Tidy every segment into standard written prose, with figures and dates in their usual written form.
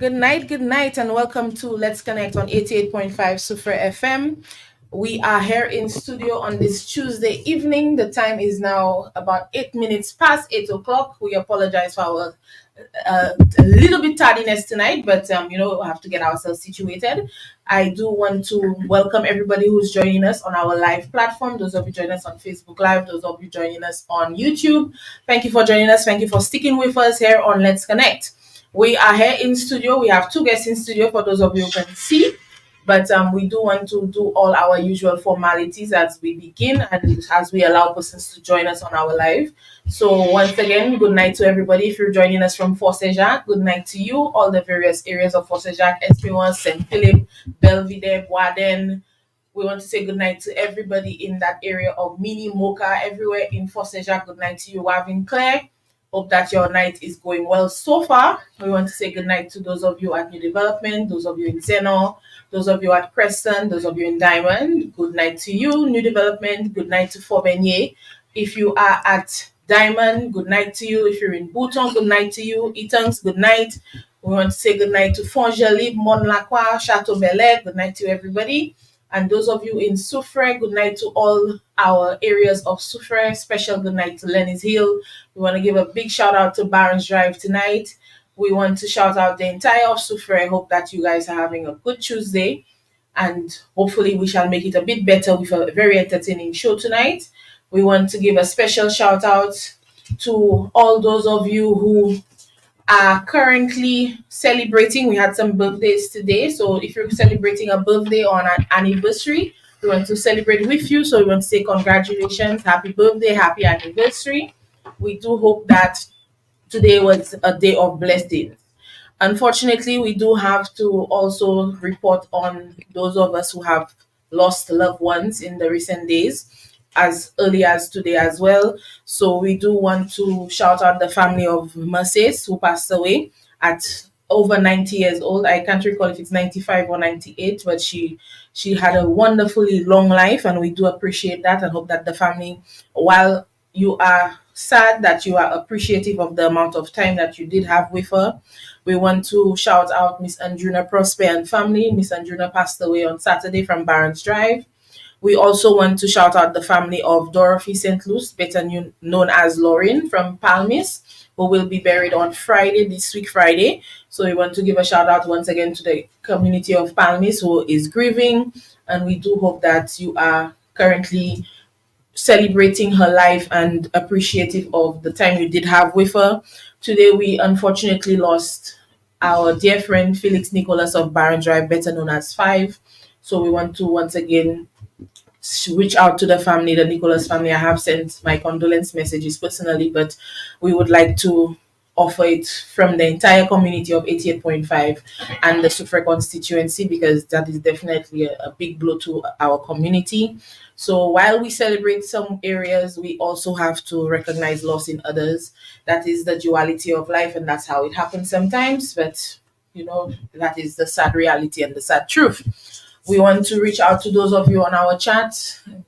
Good night, and welcome to Let's Connect on 88.5 Soufriere FM. We are here in studio on this Tuesday evening. The time is now about 8 minutes past 8 o'clock. We apologize for our a little bit tardiness tonight, but we'll have to get ourselves situated. I do want to welcome everybody who's joining us on our live platform. Those of you joining us on Facebook Live, those of you joining us on YouTube. Thank you for joining us. Thank you for sticking with us here on Let's Connect. We are here in studio. We have two guests in studio for those of you who can see. But we do want to do all our usual formalities as we begin and as we allow persons to join us on our live. So once again, good night to everybody. If you're joining us from Fort St. Jacques, good night to you. All the various areas of Fort St. Jacques, Espérance, St. Philip, Belvedere, Boisden. We want to say good night to everybody in that area of Mini, Mocha, everywhere in Fort St. Jacques. Good night to you, Wavin Claire. Hope that your night is going well so far. We want to say good night to those of you at New Development, those of you in Zeno, those of you at Crescent, those of you in Diamond. Good night to you, New Development. Good night to Fort Beignet. If you are at Diamond, good night to you. If you're in Bouton, good night to you. Eton's, good night. We want to say good night to Fongelib, Mont-Lacroix, Chateau Bel-Air. Good night to everybody. And those of you in Soufriere, good night to all our areas of Soufriere. Special good night to Lenny's Hill. We want to give a big shout out to Barron's Drive tonight. We want to shout out the entire of Soufriere. I hope that you guys are having a good Tuesday. And hopefully we shall make it a bit better with a very entertaining show tonight. We want to give a special shout out to all those of you who are currently celebrating. We had some birthdays today. So if you're celebrating a birthday or an anniversary, we want to celebrate with you. So we want to say congratulations, happy birthday, happy anniversary. We do hope that today was a day of blessings. Unfortunately, we do have to also report on those of us who have lost loved ones in the recent days, as early as today as well. So we do want to shout out the family of Mercedes who passed away at over 90 years old. I can't recall if it's 95 or 98, but she had a wonderfully long life, and we do appreciate that and hope that the family, while you are sad that you are appreciative of the amount of time that you did have with her. We want to shout out Miss Andruna Prosper and family. Miss Andruna passed away on Saturday from Barron's Drive. We also want to shout out the family of Dorothy St. Luce, better known as Lauren from Palmis, who will be buried on Friday, this week Friday. So we want to give a shout out once again to the community of Palmis who is grieving. And we do hope that you are currently celebrating her life and appreciative of the time you did have with her. Today, we unfortunately lost our dear friend Felix Nicholas of Barron Drive, better known as Five. So we want to once again reach out to the family, the Nicholas family. I have sent my condolence messages personally, but we would like to offer it from the entire community of 88.5 and the Soufriere constituency, because that is definitely a big blow to our community. So while we celebrate some areas, we also have to recognize loss in others. That is the duality of life, and that's how it happens sometimes. But, that is the sad reality and the sad truth. We want to reach out to those of you on our chat. I've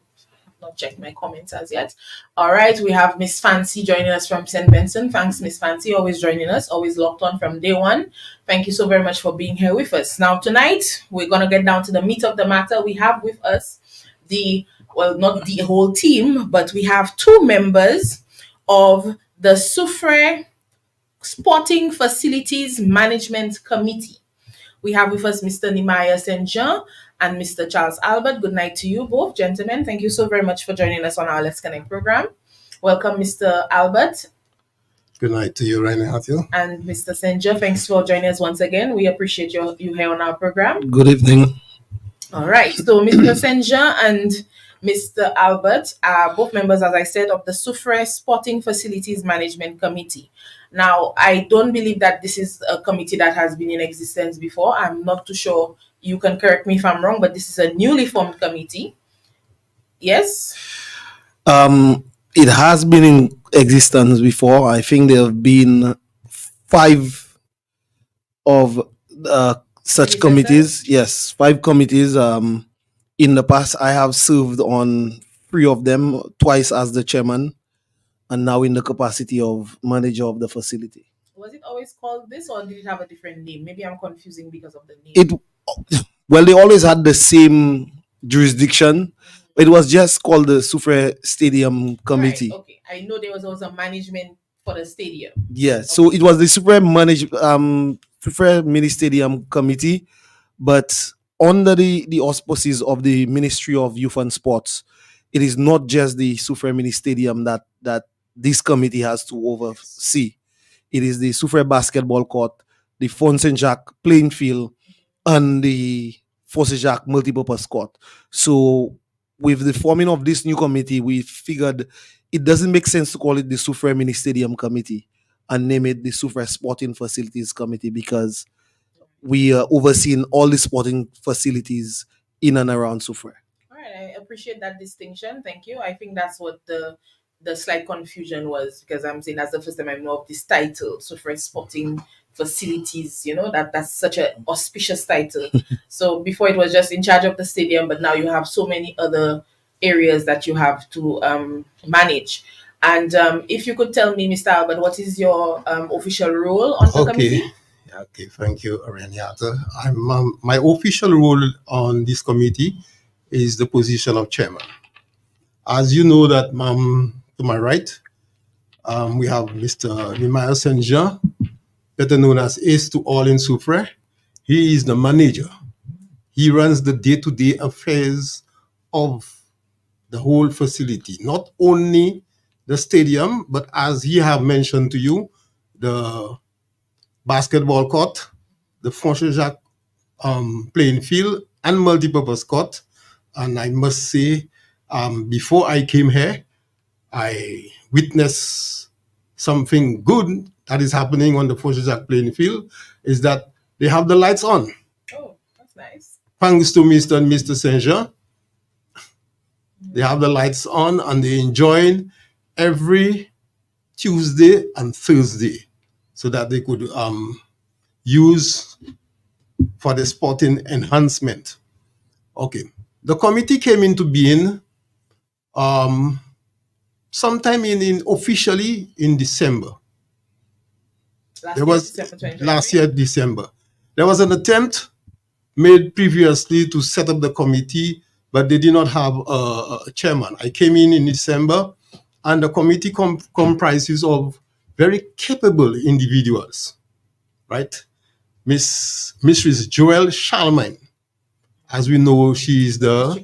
not checked my comments as yet. All right, we have Miss Fancy joining us from St. Vincent. Thanks, Miss Fancy, always joining us, always locked on from day one. Thank you so very much for being here with us. Now, tonight, we're going to get down to the meat of the matter. We have with us not the whole team, but we have two members of the Soufriere Sporting Facilities Management Committee. We have with us Mr. Nehemiah St Jean and Mr. Charles Albert. Good night to you both, gentlemen. Thank you so very much for joining us on our Let's Connect program. Welcome, Mr. Albert. Good night to you, Rainy Hathiel. And Mr. St Jean, thanks for joining us once again. We appreciate you here on our program. Good evening. All right. So Mr. St Jean and Mr. Albert are both members, as I said, of the Soufriere Sporting Facilities Management Committee. Now, I don't believe that this is a committee that has been in existence before. I'm not too sure. You can correct me if I'm wrong, but this is a newly formed committee. Yes? It has been in existence before. I think there have been 5 of such committees. Yes, 5 committees. In the past, I have served on 3 of them, twice as the chairman, and now in the capacity of manager of the facility. Was it always called this, or did it have a different name? Maybe I'm confusing because of the name. It well, they always had the same jurisdiction. It was just called the Soufriere Stadium All right. Committee. Okay. I know there was also management for the stadium. Yeah, so it was the Soufriere Mini Stadium Committee, but under the auspices of the Ministry of Youth and Sports. It is not just the Soufriere Mini Stadium that this committee has to oversee. It is the Soufriere Basketball Court, the Fontaine Jacques playing field, and the Fosse Jacques multipurpose court. So, with the forming of this new committee, we figured it doesn't make sense to call it the Soufriere Mini Stadium Committee and name it the Soufriere Sporting Facilities Committee, because we are overseeing all the sporting facilities in and around Soufriere. All right, I appreciate that distinction. Thank you. I think that's what the slight confusion was, because I'm saying that's the first time I know of this title. So for sporting facilities, that's such an auspicious title. So before it was just in charge of the stadium, but now you have so many other areas that you have to manage. And if you could tell me, Mr. Albert, what is your official role on the committee? Okay, thank you, Renata. My official role on this committee is the position of chairman. As you know that to my right, we have Mr. Nehemiah St Jean, better known as Ace to All in Soufriere. He is the manager. He runs the day-to-day affairs of the whole facility, not only the stadium, but as he have mentioned to you, the basketball court, the Fontaine Jacques playing field, and multipurpose court. And I must say, before I came here, I witnessed something good that is happening on the Fontaine Jacques playing field, is that they have the lights on. Oh, that's nice. Thanks to Mr. and Mr. St. Jean, they have the lights on and they enjoying every Tuesday and Thursday, so that they could use for the sporting enhancement. Okay, the committee came into being sometime in officially in December. Last year December. There was an attempt made previously to set up the committee, but they did not have a chairman. I came in December, and the committee comprises of very capable individuals, right? Mrs. Joelle Charlemagne. As we know, she is the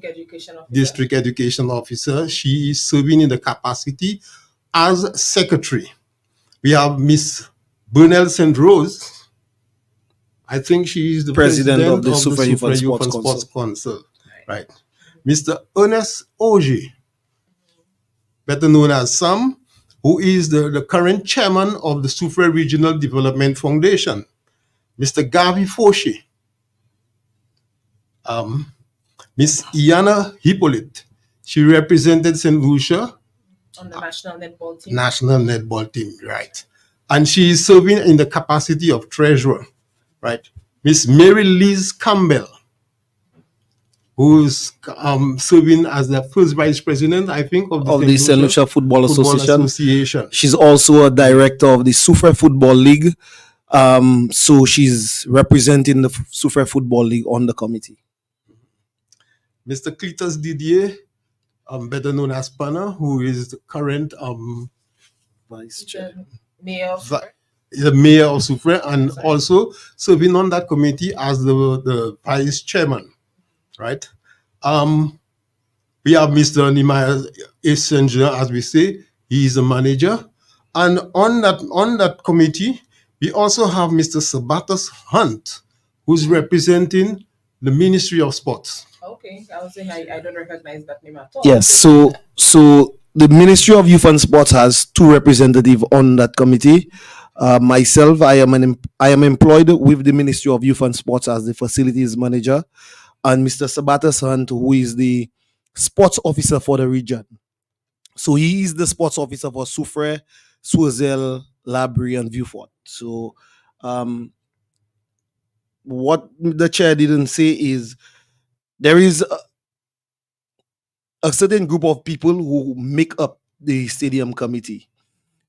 district education officer. She is serving in the capacity as secretary. We have Miss Bernelle St. Rose. I think she is the president of the Soufriere Youth and Sports Council. Right. Mr. Ernest Auger, better known as Sam, who is the current chairman of the Soufriere Regional Development Foundation. Mr. Gavi Fauché, Miss Iana Hippolyte. She represented St. Lucia on the national netball team. National netball team, right. And she is serving in the capacity of treasurer, right. Miss Mary Liz Campbell, who's serving as the first vice president, I think, of the St. Lucia Football Association. She's also a director of the Soufriere Football League. So she's representing the Soufriere Football League on the committee. Mr. Cletus Didier, better known as Pana, who is the current vice chair, mayor of the mayor of Soufriere, and also serving on that committee as the vice chairman, right? We have Mr. Nehemiah St Jean, as we say, he is the manager, and on that committee, we also have Mr. Sabatas Hunt, who's representing the Ministry of Sports. Okay, I was saying I don't recognize that name at all. Yes, so the Ministry of Youth and Sports has two representatives on that committee. Myself, I am employed with the Ministry of Youth and Sports as the facilities manager, and Mr. Sabatas Hunt, who is the sports officer for the region. So he is the sports officer for Soufriere, Soisel, Labrie, and Vieux-Fort. So what the chair didn't say is there is a certain group of people who make up the stadium committee.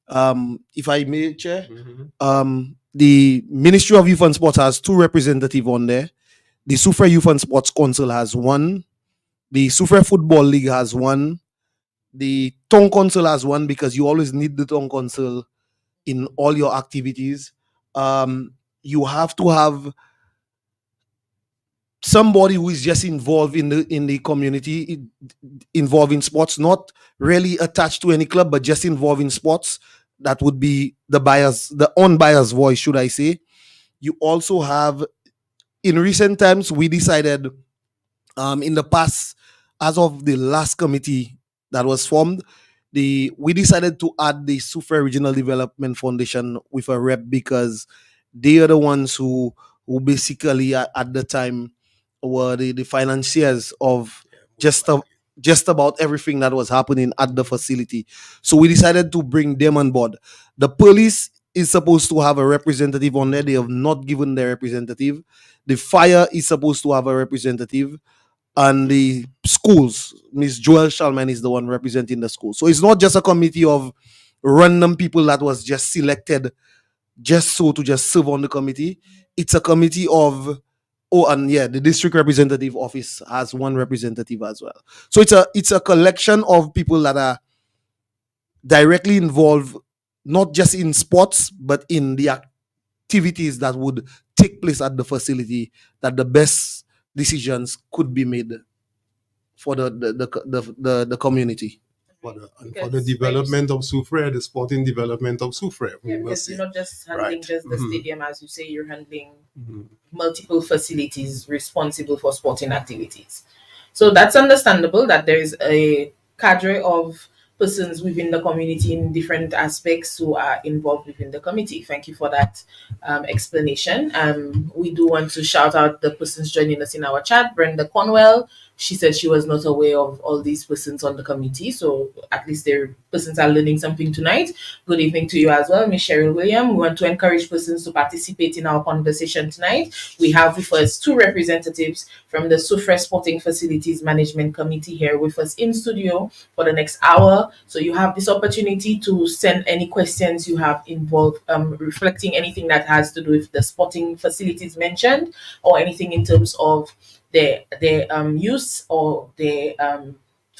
If I may, Chair, Mhm. the Ministry of Youth and Sports has two representatives on there. The Soufriere Youth and Sports Council has one. The Soufriere Football League has one. The Town Council has one because you always need the Town Council in all your activities. You have to have somebody who is just involved in the community, involved in sports, not really attached to any club, but just involved in sports. That would be the unbiased voice, should I say. You also have, in recent times, we decided, in the past, as of the last committee that was formed, we decided to add the Soufriere Regional Development Foundation with a rep because they are the ones who basically at the time were the financiers of Yeah, most just likely. just about everything that was happening at the facility. So we decided to bring them on board. The police is supposed to have a representative on there. They have not given their representative. The fire is supposed to have a representative, and the schools, Miss Joel Shalman is the one representing the school. So it's not just a committee of random people that was just selected just so to just serve on the committee. It's a committee of, oh, and yeah, the district representative office has one representative as well. So it's a collection of people that are directly involved, not just in sports, but in the activities that would take place at the facility, that the best decisions could be made for the community. For the Because like development of Soufriere, the sporting development of Soufriere, we yeah, must because say. you're not just handling Right. just the Mhm. stadium, as you say, you're handling Mhm. multiple facilities responsible for sporting activities. So that's understandable that there is a cadre of persons within the community in different aspects who are involved within the committee. Thank you for that explanation. We do want to shout out the persons joining us in our chat. Brenda Conwell, she said she was not aware of all these persons on the committee. So at least their persons are learning something tonight. Good evening to you as well, Ms. Cheryl William. We want to encourage persons to participate in our conversation tonight. We have with us two representatives from the Soufriere Sporting Facilities Management Committee here with us in studio for the next hour. So you have this opportunity to send any questions you have involved, reflecting anything that has to do with the sporting facilities mentioned, or anything in terms of their use or their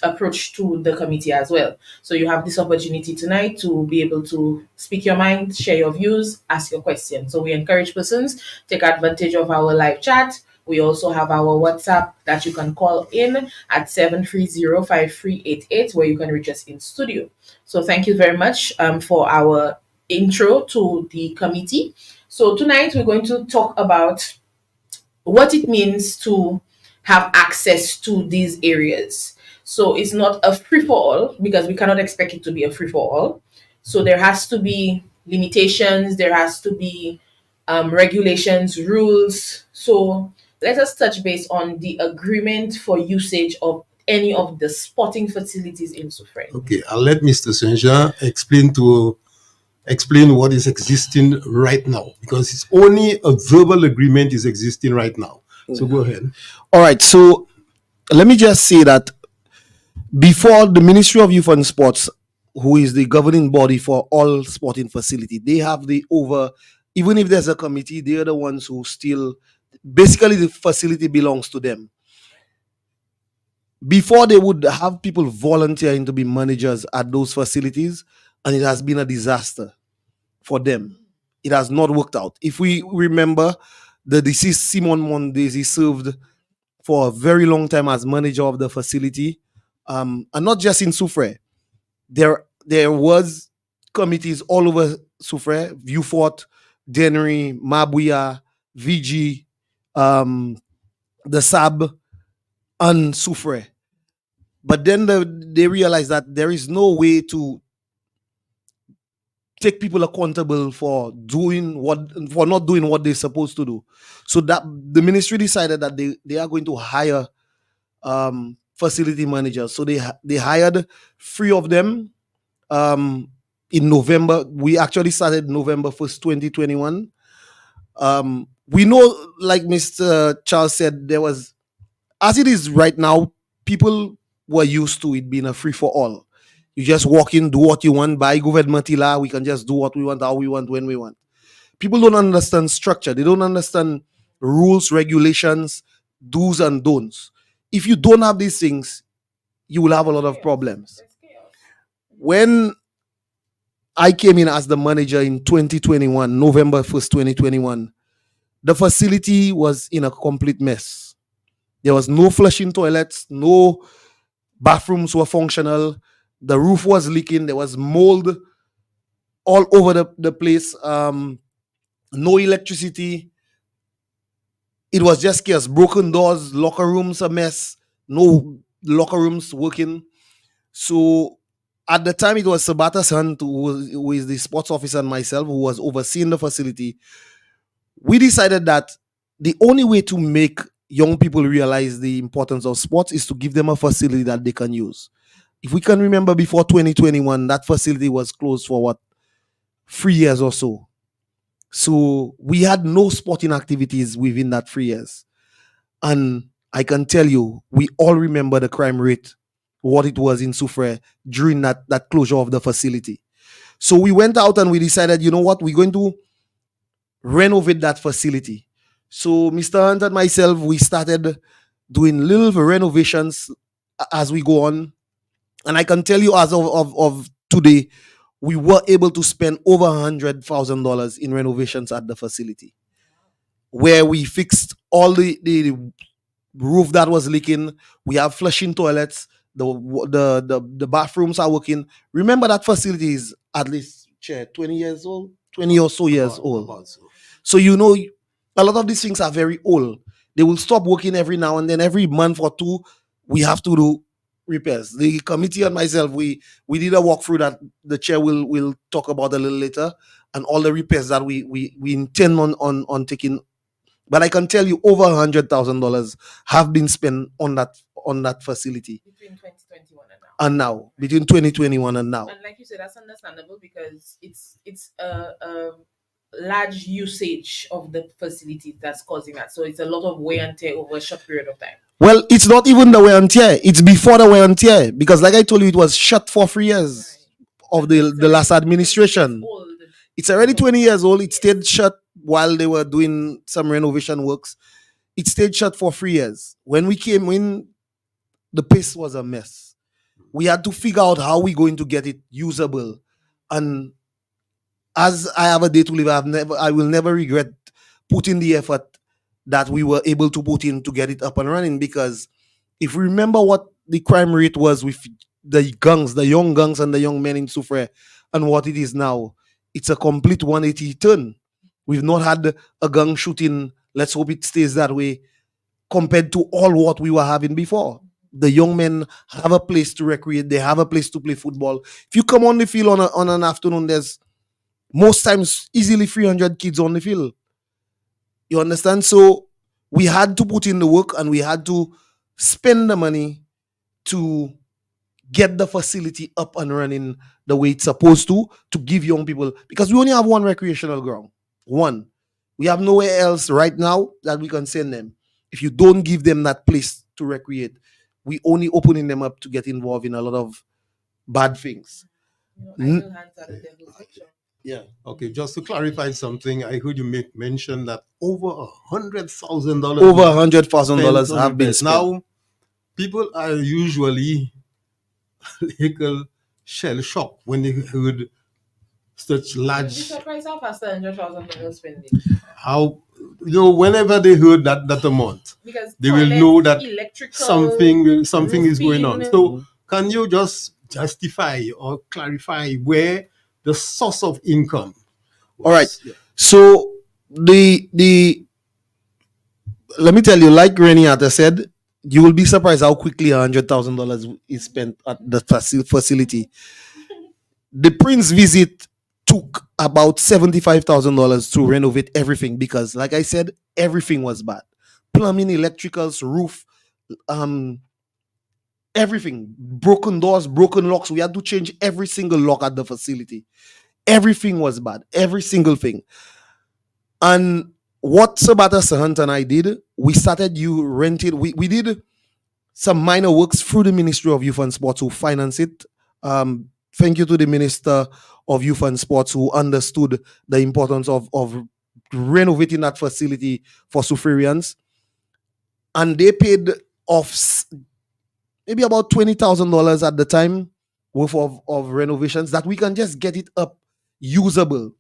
approach to the committee as well. So you have this opportunity tonight to be able to speak your mind, share your views, ask your questions. So we encourage persons take advantage of our live chat. We also have our WhatsApp that you can call in at 730-5388, where you can reach us in studio. So thank you very much for our intro to the committee. So tonight we're going to talk about what it means to have access to these areas. So it's not a free for all because we cannot expect it to be a free for all. So there has to be limitations, there has to be regulations, rules. So let us touch base on the agreement for usage of any of the sporting facilities in Soufriere. Okay, I'll let Mr. St. Jean explain what is existing right now because it's only a verbal agreement is existing right now. So go ahead. All right, so let me just say that before the Ministry of Youth and Sports, who is the governing body for all sporting facility, they have the over, even if there's a committee, they are the ones who still, basically the facility belongs to them. Before, they would have people volunteering to be managers at those facilities, and it has been a disaster for them. It has not worked out. If we remember, the deceased Simon Mondes, he served for a very long time as manager of the facility, and not just in Soufriere. There was committees all over Soufriere, Viewfort, Dennery, Mabuya, VG, the SAB, and Soufriere. But then they realized that there is no way to take people accountable for not doing what they're supposed to do. So that the ministry decided that they are going to hire facility managers. So they hired three of them in November. We actually started November 1st, 2021. We know, like Mr. Charles said, there was, as it is right now, people were used to it being a free for all. You just walk in, do what you want, buy government ila, we can just do what we want, how we want, when we want. People don't understand structure. They don't understand rules, regulations, do's and don'ts. If you don't have these things, you will have a lot of problems. It's chaos. When I came in as the manager in 2021, November 1st, 2021, the facility was in a complete mess. There was no flushing toilets, no bathrooms were functional, the roof was leaking, there was mold all over the place, no electricity. It was just chaos, broken doors, locker rooms a mess, no locker rooms working. So at the time, it was Sabata's son, who is the sports officer, and myself, who was overseeing the facility. We decided that the only way to make young people realize the importance of sports is to give them a facility that they can use. If we can remember, before 2021, that facility was closed for what, 3 years or so. So we had no sporting activities within that 3 years. And I can tell you, we all remember the crime rate, what it was in Soufriere during that closure of the facility. So we went out and we decided, you know what, we're going to renovate that facility. So Mr. Hunt and myself, we started doing little renovations as we go on. And I can tell you, as of today, we were able to spend over $100,000 in renovations at the facility, where we fixed all the roof that was leaking. We have flushing toilets. The bathrooms are working. Remember, that facility is at least 20 years old, 20 or so years old. So you know, a lot of these things are very old. They will stop working every now and then. Every month or two, we have to do repairs. The committee and myself, we did a walkthrough that the chair will talk about a little later, and all the repairs that we intend on taking. But I can tell you, over $100,000 have been spent on that facility Between 2021 and now. and now, between 2021 and now. And like you said, that's understandable because it's a large usage of the facility that's causing that. So it's a lot of wear and tear over a short period of time. Well, it's not even the wear and tear. It's before the wear and tear, because like I told you, it was shut for 3 years of the last administration. Old. It's already 20 years old. It stayed shut while they were doing some renovation works. It stayed shut for 3 years. When we came in, the place was a mess. We had to figure out how we're going to get it usable. And as I have a day to live, I will never regret putting the effort that we were able to put in to get it up and running. Because if we remember what the crime rate was with the gangs, the young gangs and the young men in Soufriere, and what it is now, it's a complete 180 turn. We've not had a gang shooting. Let's hope it stays that way, compared to all what we were having before. The young men have a place to recreate. They have a place to play football. If you come on the field on an afternoon, there's most times easily 300 kids on the field. You understand? So we had to put in the work, and we had to spend the money to get the facility up and running the way it's supposed to give young people, because we only have one recreational ground. One. We have nowhere else right now that we can send them. If you don't give them that place to recreate, we only opening them up to get involved in a lot of bad things. Idle hands are the devil's workshop. Yeah. Okay. Just to clarify something, I heard you make mention that over $100,000. Over $100,000 have been spent. Now, people are usually little shell shocked when they heard such You'd be large. surprised how fast $100,000 spending. How, whenever they heard that amount, Because they will toilets, know that electrical, something is going on. roofing. So, can you just justify or clarify where the source of income was? All right. Yeah. So the let me tell you, like Reniata said, you will be surprised how quickly $100,000 is spent at the facility. The Prince visit took about $75,000 to renovate everything, because, like I said, everything was bad. Plumbing, electricals, roof, everything. Broken doors, broken locks. We had to change every single lock at the facility. Everything was bad. Every single thing. And what Sabata Sahant and I did, we started we did some minor works through the Ministry of Youth and Sports to finance it Thank you to the Minister of Youth and Sports who understood the importance of renovating that facility for Soufrierians. And they paid off maybe about $20,000 at the time worth of renovations that we can just get it up usable.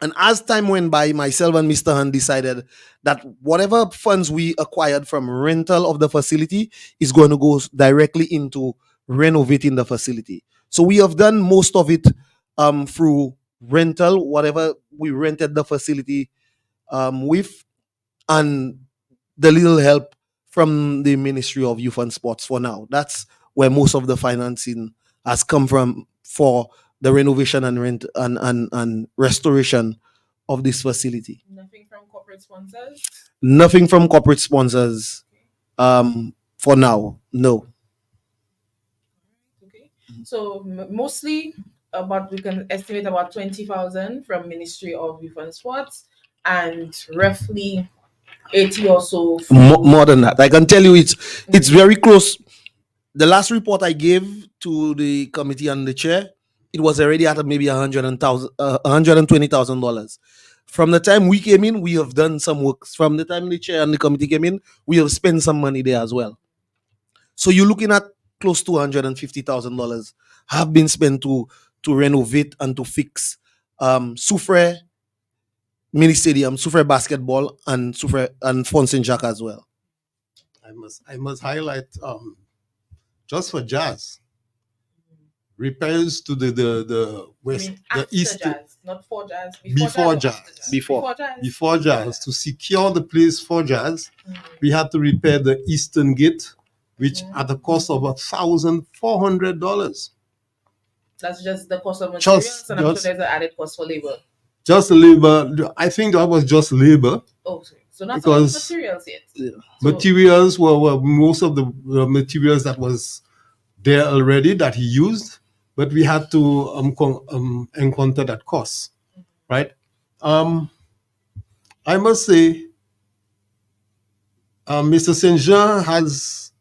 And as time went by, myself and Mr. Hunt decided that whatever funds we acquired from rental of the facility is going to go directly into renovating the facility. So we have done most of it through rental, whatever we rented the facility with, and the little help from the Ministry of Youth and Sports for now. That's where most of the financing has come from for the renovation and rent and restoration of this facility. Nothing from corporate sponsors? Nothing from corporate sponsors for now, no. Okay. So mostly about, we can estimate about 20,000 from Ministry of Youth and Sports and roughly 80 or so. More than that. I can tell you it's very close. The last report I gave to the committee and the chair, it was already at maybe $120,000. From the time we came in, we have done some work. From the time the chair and the committee came in, we have spent some money there as well. So you're looking at close to $150,000 have been spent to renovate and to fix Soufriere Mini Stadium, Soufriere Basketball, and Soufriere and Font Saint Jacques as well. I must highlight just for jazz, repairs to the west, the east, jazz, not for jazz. Before jazz. Before jazz, to secure the place for jazz, we had to repair the eastern gate, which at a cost of $1,400. That's just the cost of materials, and I'm sure there's an added cost for labor. Just labor. I think that was just labor. Oh, so not because materials yet. Yeah. So materials were most of the materials that was there already that he used, but we had to encounter that cost, right? I must say, Mr. St. Jean has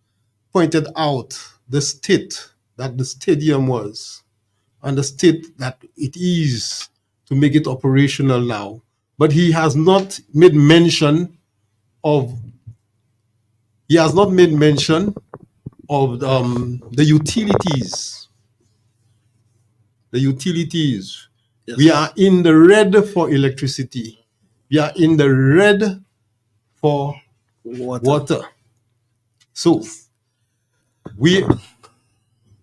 pointed out the state that the stadium was and the state that it is to make it operational now. But he has not made mention of the utilities. The utilities. Yes. We are in the red for electricity. We are in the red for water. So we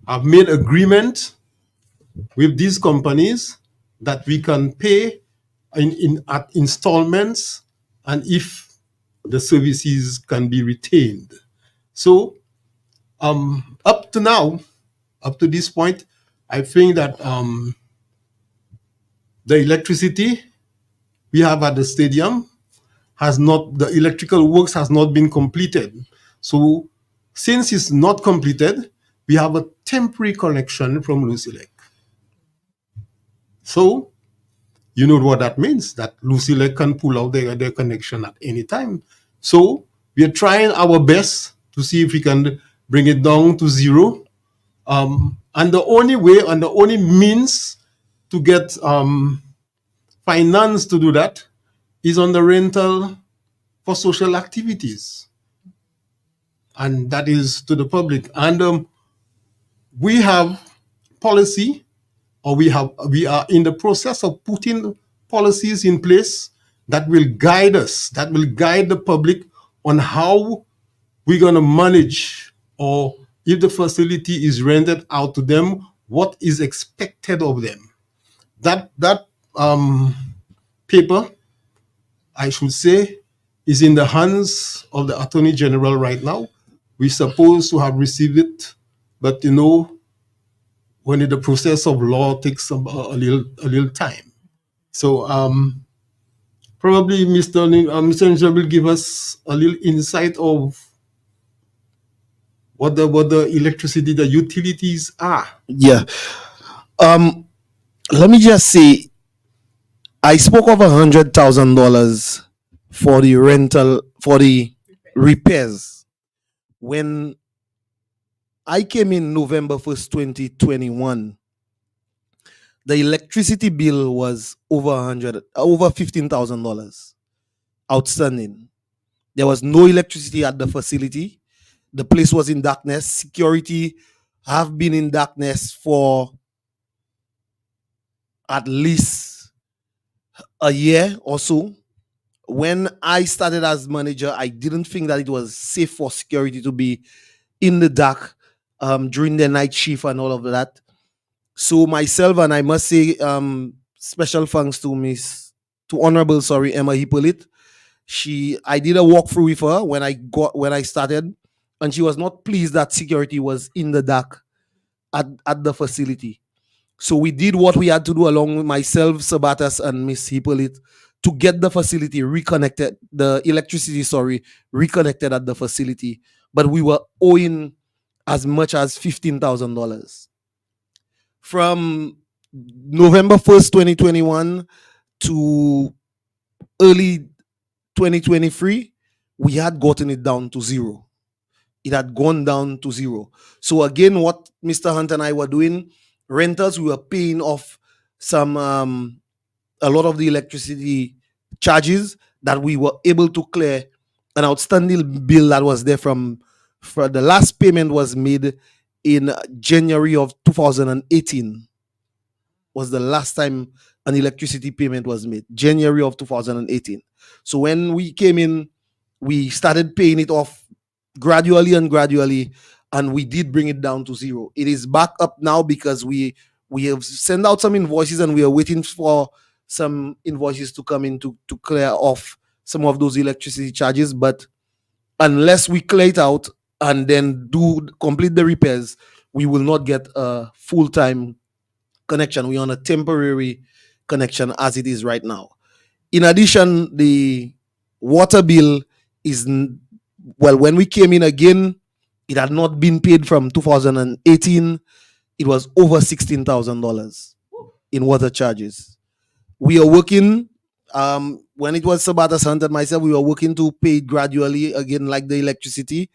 have made agreement with these companies that we can pay at installments, and if the services can be retained. So up to this point, I think that the electricity we have at the stadium the electrical works has not been completed. So since it's not completed, we have a temporary connection from Lucilec. So you know what that means, that Lucilec can pull out their connection at any time. So we are trying our best to see if we can bring it down to zero. And the only way and the only means to get finance to do that is on the rental for social activities. And that is to the public. And we have policy, or we are in the process of putting policies in place that will guide us, that will guide the public on how we're going to manage, or if the facility is rented out to them, what is expected of them. That paper, I should say, is in the hands of the Attorney General right now. We're supposed to have received it, but when the process of law takes a little time. So probably Mr. Jean will give us a little insight of what the electricity, the utilities are. Yeah. Let me just say, I spoke of $100,000 for the rental, for the repairs, when I came in November 1st, 2021. The electricity bill was over $15,000 outstanding. There was no electricity at the facility. The place was in darkness. Security have been in darkness for at least a year or so. When I started as manager, I didn't think that it was safe for security to be in the dark during the night shift and all of that. So myself, and I must say, special thanks to Honorable, Emma Hippolyte. I did a walkthrough with her when I started, and she was not pleased that security was in the dark at the facility. So we did what we had to do along with myself, Sabatas, and Miss Hippolyte to get the facility reconnected, the electricity, reconnected at the facility. But we were owing as much as $15,000. From November 1st, 2021 to early 2023, we had gotten it down to zero. It had gone down to zero. So again, what Mr. Hunt and I were doing, renters, we were paying off some a lot of the electricity charges that we were able to clear an outstanding bill that was there for the last payment was made in January of 2018 was the last time an electricity payment was made, January of 2018. So when we came in, we started paying it off gradually, and we did bring it down to zero. It is back up now because we have sent out some invoices, and we are waiting for some invoices to come in to clear off some of those electricity charges. But unless we clear it out and then complete the repairs, we will not get a full-time connection. We're on a temporary connection as it is right now. In addition, the water bill is, well, when we came in again, it had not been paid from 2018. It was over $16,000 in water charges. We are working, when it was Sabatas Hunt and myself, we were working to pay it gradually, again, like the electricity.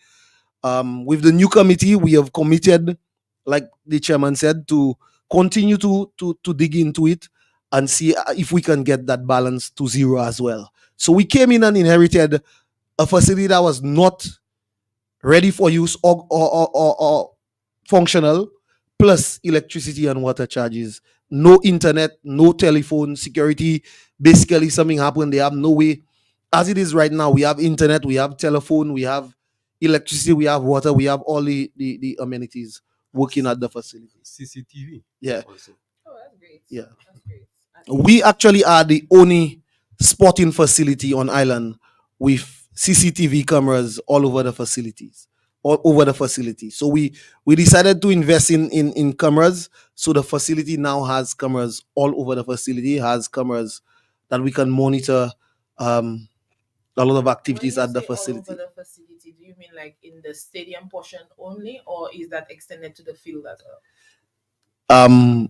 With the new committee, we have committed, like the chairman said, to continue to dig into it and see if we can get that balance to zero as well. So we came in and inherited a facility that was not ready for use or functional, plus electricity and water charges. No internet, no telephone, security. Basically, something happened, they have no way. As it is right now, we have internet, we have telephone, we have electricity, we have water, we have all the amenities working at the facility. CCTV. Yeah. Also. Oh, that's great. Yeah. That's great. We actually are the only sporting facility on island with CCTV cameras all over the facilities, all over the facility. So we decided to invest in cameras. So the facility now has cameras all over the facility, has cameras that we can monitor a lot of activities When you at the say all facility. over the facility, do you mean like in the stadium portion only, or is that extended to the field as well?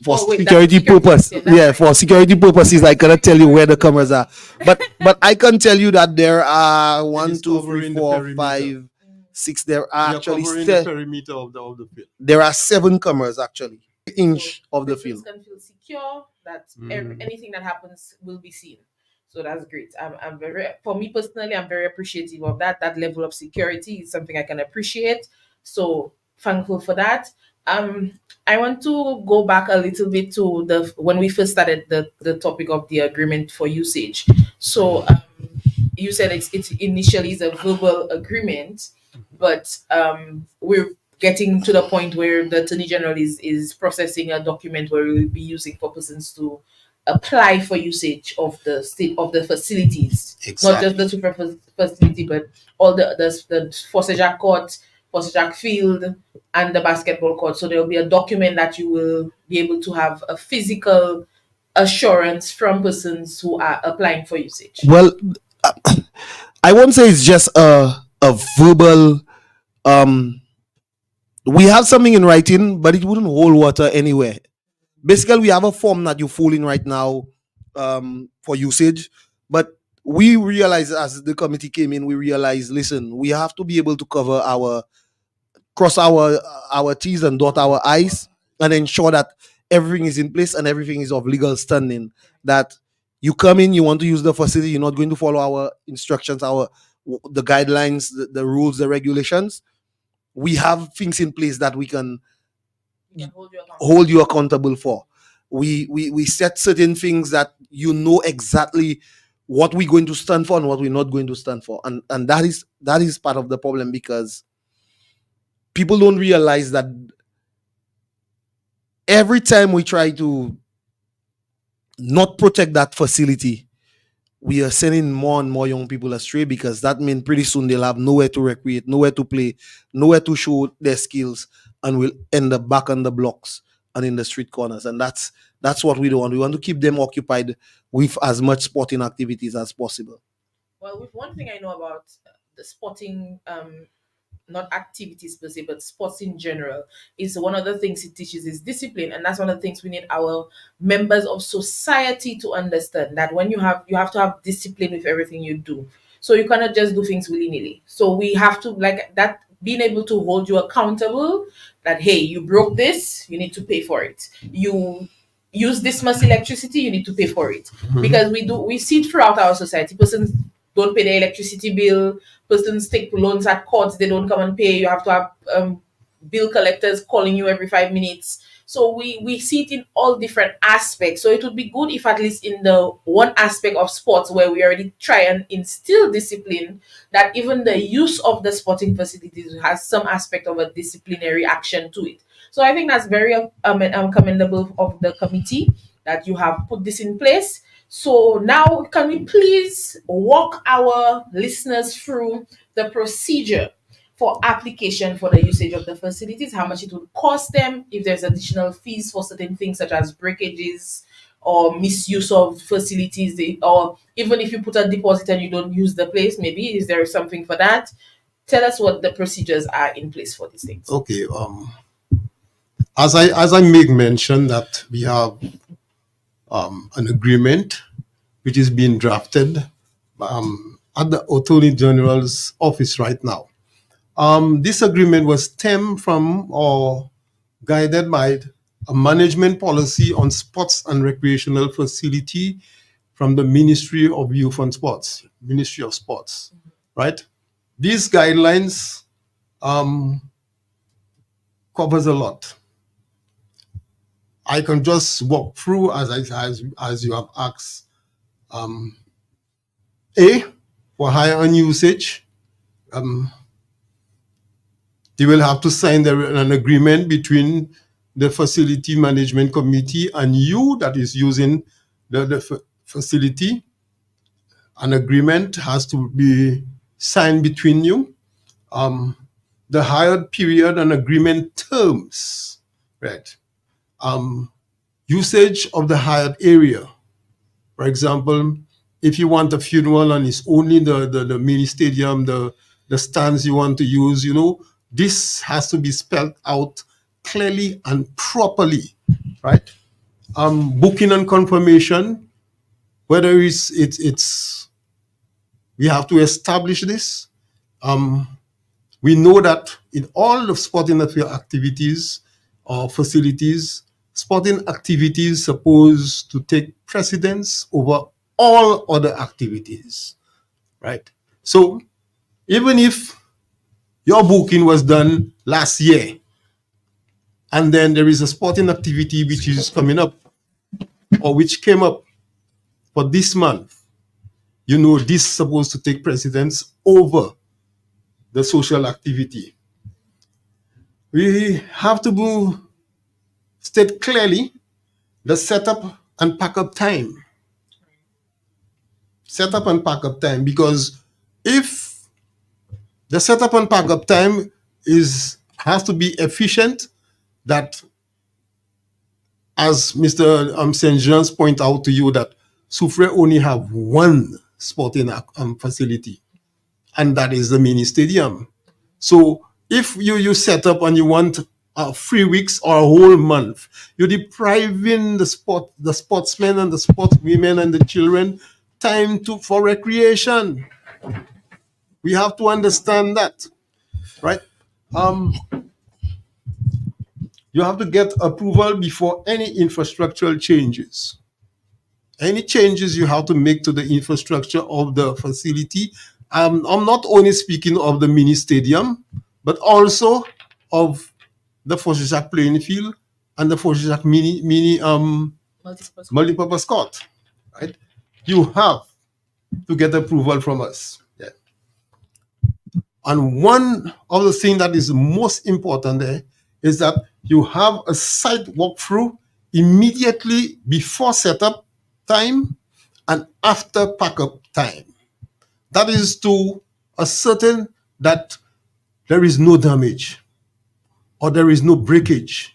For Oh, wait, that's security security. purpose, Yeah, that's yeah, right. for security purposes, I cannot tell you where the cameras are, but I can tell you that there are one, is two, three, covering the four, perimeter. 5, 6. There are You're actually covering the perimeter of the field. there are 7 cameras actually, inch So of the persons field. can feel secure that anything that happens will be seen. So that's great. I'm very, for me personally, I'm very appreciative of that. That level of security is something I can appreciate. So thankful for that. Um, I want to go back a little bit to the when we first started the topic of the agreement for usage. So you said it's initially is a verbal agreement, but we're getting to the point where the attorney general is processing a document where we will be using for persons to apply for usage of the state of the facilities, not just the super facility, but all the Forsajak court, Forsajak field, and the basketball court. So there will be a document that you will be able to have a physical assurance from persons who are applying for usage. Well, I won't say it's just a verbal. We have something in writing, but it wouldn't hold water anywhere. Basically, we have a form that you fill in right now for usage, but we realized as the committee came in, we realized, listen, we have to be able to cover our cross our T's and dot our I's, and ensure that everything is in place and everything is of legal standing. That you come in, you want to use the facility, you're not going to follow our instructions, the guidelines, the rules, the regulations. We have things in place that we can hold you accountable for. We set certain things that you know exactly what we're going to stand for and what we're not going to stand for, and that is part of the problem, because people don't realize that every time we try to not protect that facility, we are sending more and more young people astray, because that means pretty soon they'll have nowhere to recreate, nowhere to play, nowhere to show their skills, and will end up back on the blocks and in the street corners. And that's what we don't want. We want to keep them occupied with as much sporting activities as possible. Well, with one thing I know about the sporting not activities per se, but sports in general, is one of the things it teaches is discipline, and that's one of the things we need our members of society to understand, that when you have to have discipline with everything you do. So you cannot just do things willy nilly. So we have to, like that, being able to hold you accountable. That hey, you broke this, you need to pay for it. You use this much electricity, you need to pay for it. Because we see it throughout our society. Persons don't pay their electricity bill. Persons take loans at courts, they don't come and pay. You have to have bill collectors calling you every 5 minutes. So we see it in all different aspects. So it would be good if at least in the one aspect of sports where we already try and instill discipline, that even the use of the sporting facilities has some aspect of a disciplinary action to it. So I think that's very commendable of the committee that you have put this in place. So now, can we please walk our listeners through the procedure for application for the usage of the facilities, how much it would cost them, if there's additional fees for certain things such as breakages or misuse of facilities, or even if you put a deposit and you don't use the place, maybe is there something for that? Tell us what the procedures are in place for these things. Okay. As I make mention that we have an agreement which is being drafted at the Attorney General's office right now. This agreement was stemmed from or guided by a management policy on sports and recreational facility from the Ministry of Youth and Sports, Ministry of Sports, right? These guidelines covers a lot. I can just walk through as you have asked. For hire and usage, they will have to sign an agreement between the facility management committee and you that is using the facility. An agreement has to be signed between you. The hired period and agreement terms, right? Usage of the hired area. For example, if you want a funeral and it's only the mini stadium, the stands you want to use, this has to be spelled out clearly and properly, right? Booking and confirmation, whether it's we have to establish this. We know that in all of sporting activities or facilities, sporting activities supposed to take precedence over all other activities, right? So even if your booking was done last year, and then there is a sporting activity which is coming up or which came up for this month, this is supposed to take precedence over the social activity. We have to state clearly the setup and pack up time. Setup and pack up time, because if the setup and pack up time has to be efficient, that as Mr. St. Jean's point out to you, that Soufriere only have one sporting facility, and that is the mini stadium. So if you set up and you want 3 weeks or a whole month, you're depriving the sportsmen and the sportswomen and the children time for recreation. We have to understand that, right? You have to get approval before any infrastructural changes. Any changes you have to make to the infrastructure of the facility. I'm not only speaking of the mini stadium, but also of the Foshisak playing field and the Foshisak mini multipurpose court. Right? You have to get approval from us. Yeah. And one of the things that is most important there is that you have a site walkthrough immediately before setup time and after pack-up time. That is to ascertain that there is no damage or there is no breakage.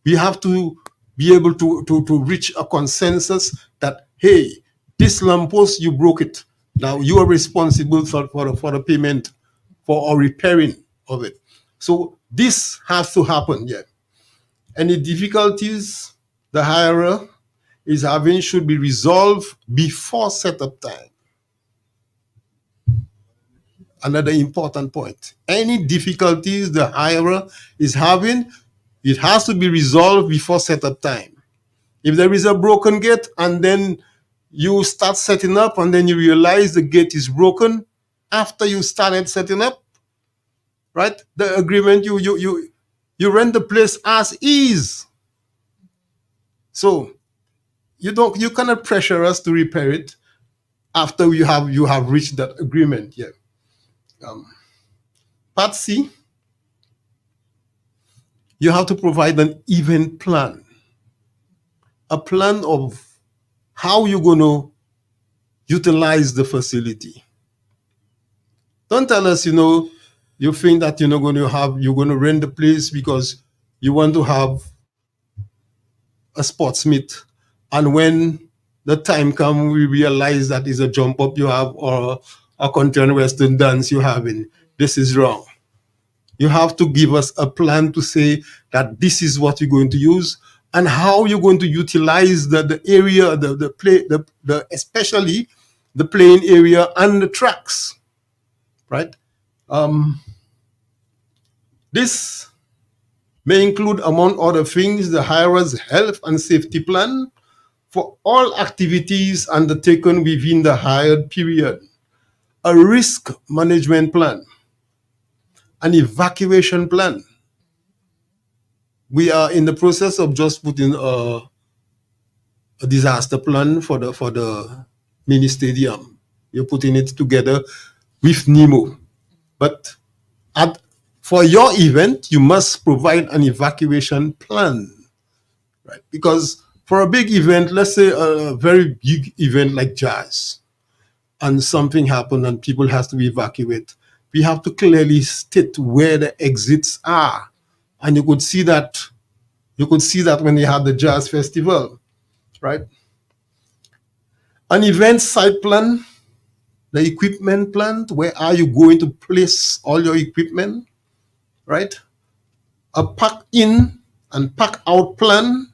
We have to be able to reach a consensus that, hey, this lamppost, you broke it. Now you are responsible for the payment for or repairing of it. So this has to happen, yeah. Any difficulties the hirer is having should be resolved before setup time. Another important point. Any difficulties the hirer is having, it has to be resolved before setup time. If there is a broken gate and then you start setting up and then you realize the gate is broken after you started setting up, right? The agreement, you rent the place as is. So you cannot pressure us to repair it after you have reached that agreement. Yeah. Part C, you have to provide an event plan. A plan of how you're going to utilize the facility. Don't tell us, you think that you're going to rent the place because you want to have a sports meet, and when the time comes, we realize that is a jump up you have or a country and western dance you're having. This is wrong. You have to give us a plan to say that this is what you're going to use and how you're going to utilize the area, the especially the playing area and the tracks, right? This may include, among other things, the hirer's health and safety plan for all activities undertaken within the hired period, a risk management plan, an evacuation plan. We are in the process of just putting a disaster plan for the mini stadium. We're putting it together with NEMO. But for your event, you must provide an evacuation plan, right? Because for a big event, let's say a very big event like jazz, and something happened and people have to evacuate, we have to clearly state where the exits are. And you could see that when they had the jazz festival, right? An event site plan, the equipment plan, where are you going to place all your equipment, right? A pack in and pack out plan.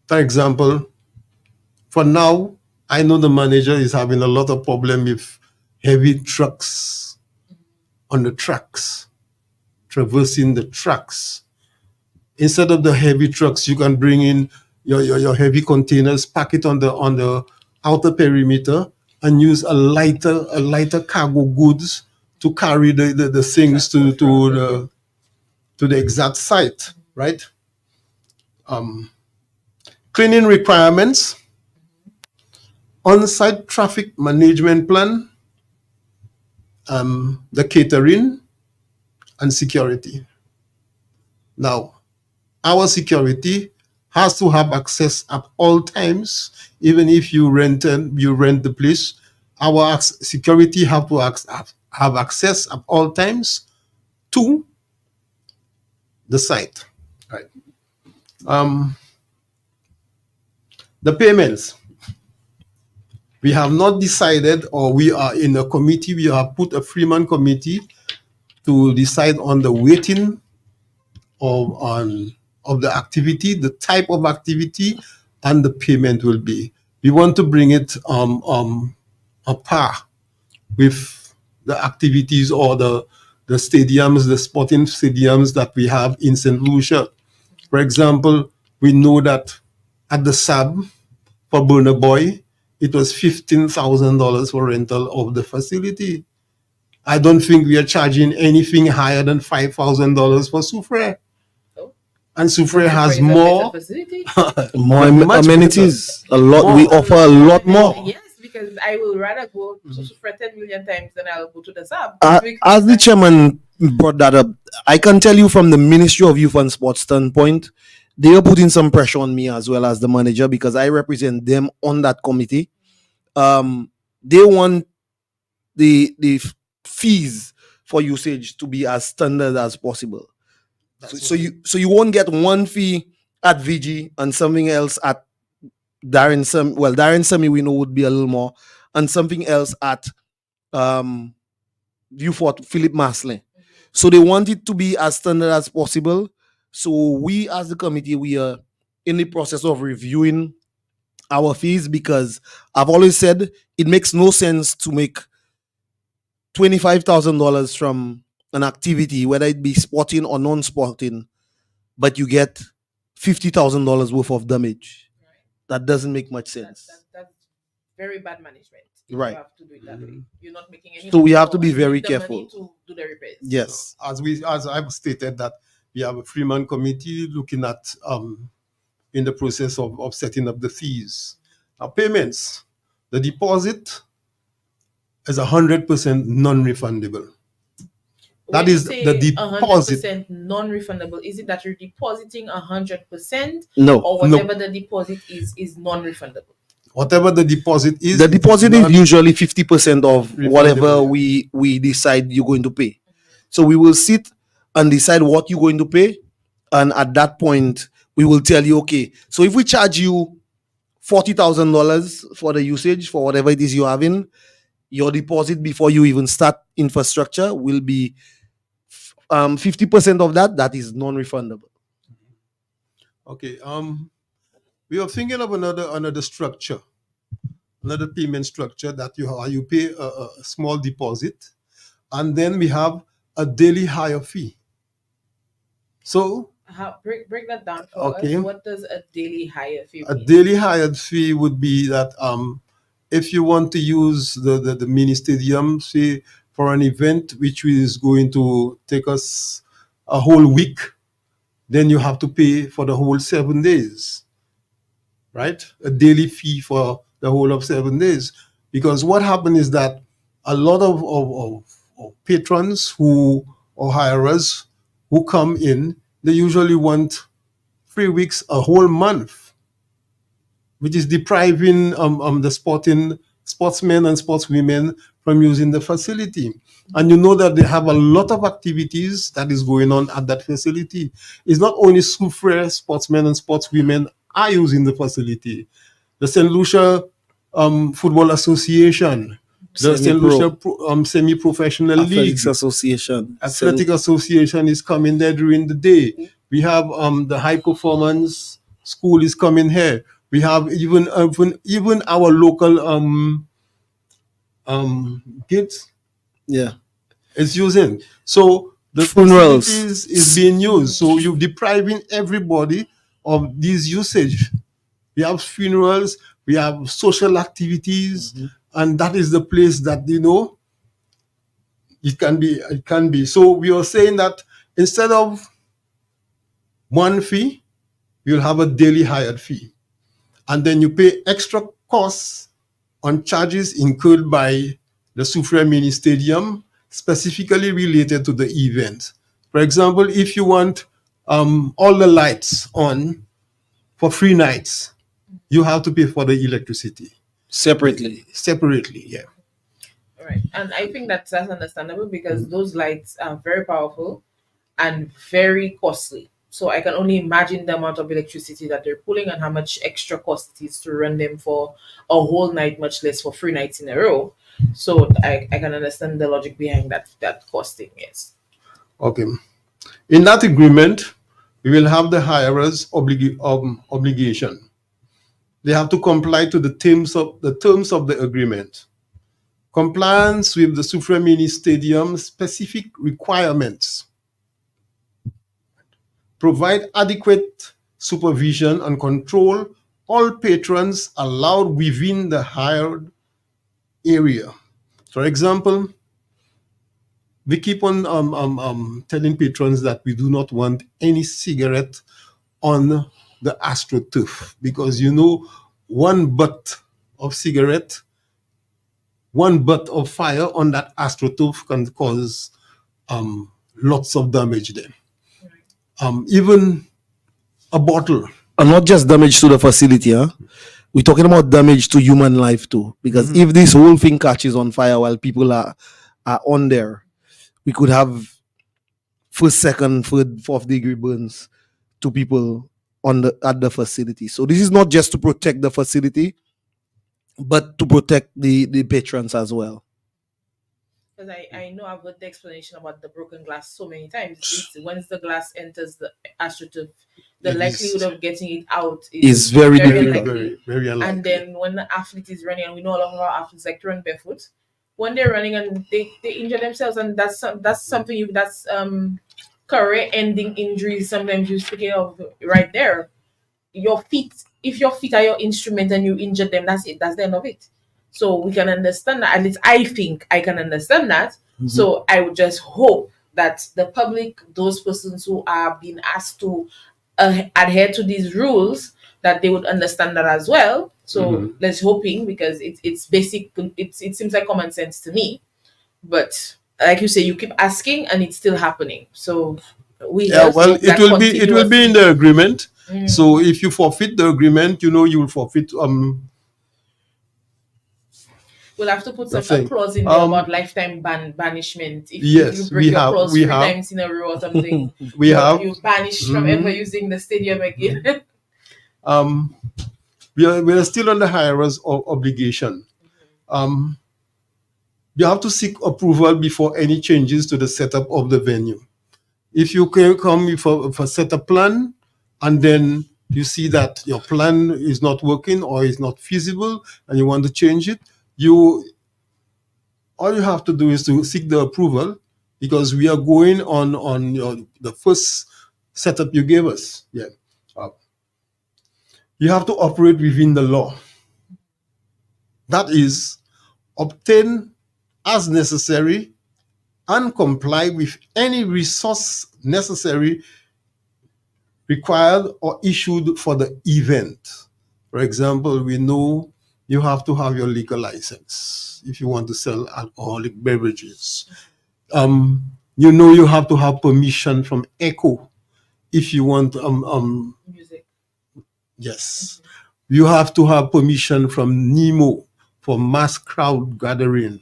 For example, for now, I know the manager is having a lot of problem with heavy trucks on the tracks, traversing the tracks. Instead of the heavy trucks, you can bring in your heavy containers, pack it on the outer perimeter, and use a lighter cargo goods to carry the things to the exact site, right? Cleaning requirements, on-site traffic management plan, the catering, and security. Now, our security has to have access at all times, even if you rent the place. Our security have to have access at all times to the site. Right. The payments. We have not decided, or we are in a committee. We have put a three-man committee to decide on the weighting of the activity, the type of activity, and the payment will be. We want to bring it a par with the activities or the the stadiums, the sporting stadiums that we have in St. Lucia. For example, we know that at the SAB for Burner Boy, it was $15,000 for rental of the facility. I don't think we are charging anything higher than $5,000 for Soufriere. Oh, And but Soufriere Soufriere has is a better more, facility. More much amenities, a lot. More. We offer a lot more. Yes, because I will rather go to Soufriere 10 million times than I'll go to the SAB. As the chairman brought that up, I can tell you from the Ministry of Youth and Sports standpoint, they are putting some pressure on me as well as the manager because I represent them on that committee. They want the fees for usage to be as standard as possible. So you won't get one fee at VG and something else at Darren Semi we know would be a little more, and something else at Viewfort Philip Maslin. So they want it to be as standard as possible. So we as the committee, we are in the process of reviewing our fees because I've always said it makes no sense to make $25,000 from an activity, whether it be sporting or non-sporting, but you get $50,000 worth of damage. That doesn't make much sense. That's very bad management. If Right. You have to do it that way. You're not making any. So we money have to or be you very need the money careful. to do the repairs. Yes. as I've stated that we have a three-man committee looking at in the process of setting up the fees. Now payments, the deposit is 100% non-refundable. When That you is say the deposit. 100% non-refundable, is it that you're depositing 100%, No. or whatever the deposit is non-refundable? Whatever the deposit is, The deposit is non- usually 50% of whatever Refundable. we decide you're going to pay. So we will sit and decide what you're going to pay. And at that point, we will tell you, okay, so if we charge you $40,000 for the usage for whatever it is you're having, your deposit before you even start infrastructure will be 50% of that is non-refundable. Okay. We are thinking of another structure, another payment structure that you pay a small deposit, and then we have a daily hire fee. So Break that down for Okay. us. What does a daily hire fee a mean? daily hired fee would be that if you want to use the mini stadium, say for an event which is going to take us a whole week, then you have to pay for the whole 7 days, right? A daily fee for the whole of 7 days. Because what happened is that a lot of patrons who or hirers who come in, they usually want 3 weeks, a whole month, which is depriving the sportsmen and sportswomen from using the facility. And you know that they have a lot of activities that is going on at that facility. It's not only Soufriere sportsmen and sportswomen are using the facility. The St. Lucia Football Association, the St. Semi-pro. Lucia Semi-Professional League, Athletics Association. Athletic Association is coming there during the day. We have the High Performance School is coming here. We have even our local kids Yeah. is using. So the Funerals. facilities is being used. So you're depriving everybody of this usage. We have funerals, we have social activities, and that is the place that it can be. So we are saying that instead of one fee, you'll have a daily hired fee. And then you pay extra costs on charges incurred by the Soufriere Mini Stadium, specifically related to the event. For example, if you want all the lights on for 3 nights, you have to pay for the electricity Separately. separately. Yeah. All right, and I think that's understandable because those lights are very powerful and very costly. So I can only imagine the amount of electricity that they're pulling and how much extra cost it is to run them for a whole night, much less for 3 nights in a row. So I can understand the logic behind that costing. Yes. Okay. In that agreement, we will have the hirer's obligation. They have to comply to the terms of the agreement. Compliance with the Soufriere Mini Stadium specific requirements. Provide adequate supervision and control all patrons allowed within the hired area. For example, we keep on telling patrons that we do not want any cigarette on the AstroTurf because one butt of cigarette, one butt of fire on that AstroTurf can cause lots of damage there. Even a bottle. And not just damage to the facility, huh? We're talking about damage to human life too. Because if this whole thing catches on fire while people are on there, we could have first, second, third, fourth degree burns to people at the facility. So this is not just to protect the facility, but to protect the patrons as well. Because I know I've heard the explanation about the broken glass so many times. Once the glass enters the AstroTurf, the likelihood of getting it out is very difficult. Very unlikely. And then when the athlete is running, and we know a lot of our athletes like to run barefoot, when they're running and they injure themselves, and that's something that's career-ending injuries. Sometimes you're speaking of right there. Your feet, if your feet are your instrument and you injure them, that's it. That's the end of it. So we can understand that. At least I think I can understand that. So I would just hope that the public, those persons who are being asked to adhere to these rules, that they would understand that as well. So let's hoping, because it's basic. It seems like common sense to me, but like you say, you keep asking and it's still happening. So it will be in the agreement. So if you forfeit the agreement, you will forfeit. We'll have to put a clause in there about lifetime banishment. If you break your clause three times in a row or something, you're banished from ever using the stadium again. We are still on the hirer's obligation. You have to seek approval before any changes to the setup of the venue. If you can come for set a plan and then you see that your plan is not working or is not feasible and you want to change it, all you have to do is to seek the approval, because we are going on the first setup you gave us. You have to operate within the law. That is, obtain as necessary and comply with any resource necessary required or issued for the event. For example, we know you have to have your liquor license if you want to sell alcoholic beverages. You have to have permission from ECHO if you want Music. Yes. You have to have permission from NEMO for mass crowd gathering.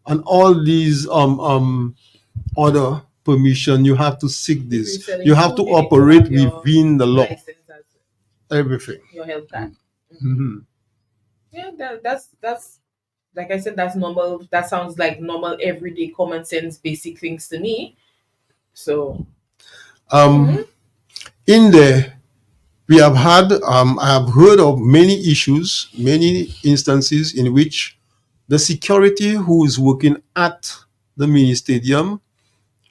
And all these other permission, you have to seek this. You have to operate within the law. Everything. Your health card. Yeah, that's like I said, that's normal. That sounds like normal, everyday, common sense, basic things to me. So, in there, we have had, I have heard of many issues, many instances in which the security who is working at the mini stadium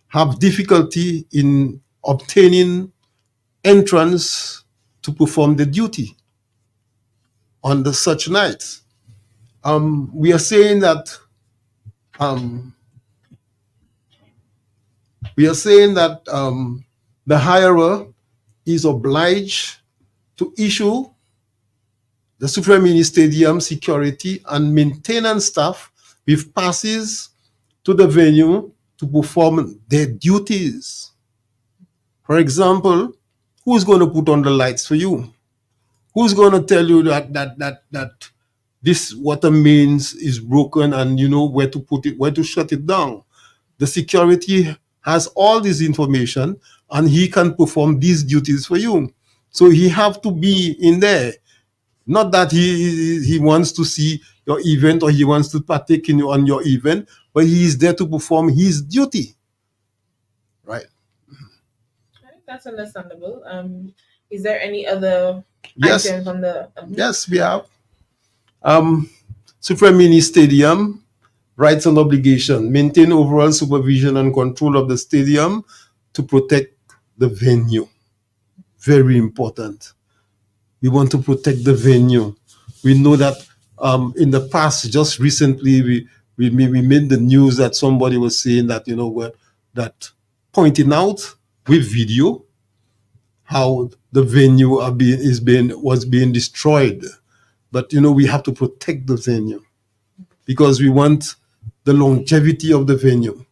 have difficulty in obtaining entrance to perform the duty on such nights. We are saying that the hirer is obliged to issue the Soufriere Mini Stadium security and maintenance staff with passes to the venue to perform their duties. For example, who's going to put on the lights for you? Who's going to tell you that this water mains is broken and you know where to put it, where to shut it down? The security has all this information and he can perform these duties for you. So he have to be in there. Not that he wants to see your event or he wants to partake on your event, but he is there to perform his duty. Right. That's understandable. Is there any other items on the? Yes, we have. Soufriere Mini Stadium Rights and obligation: maintain overall supervision and control of the stadium to protect the venue. Very important. We want to protect the venue. We know that in the past, just recently, we made the news that somebody was saying that, that pointing out with video how the venue was being destroyed. But we have to protect the venue because we want the longevity of the venue.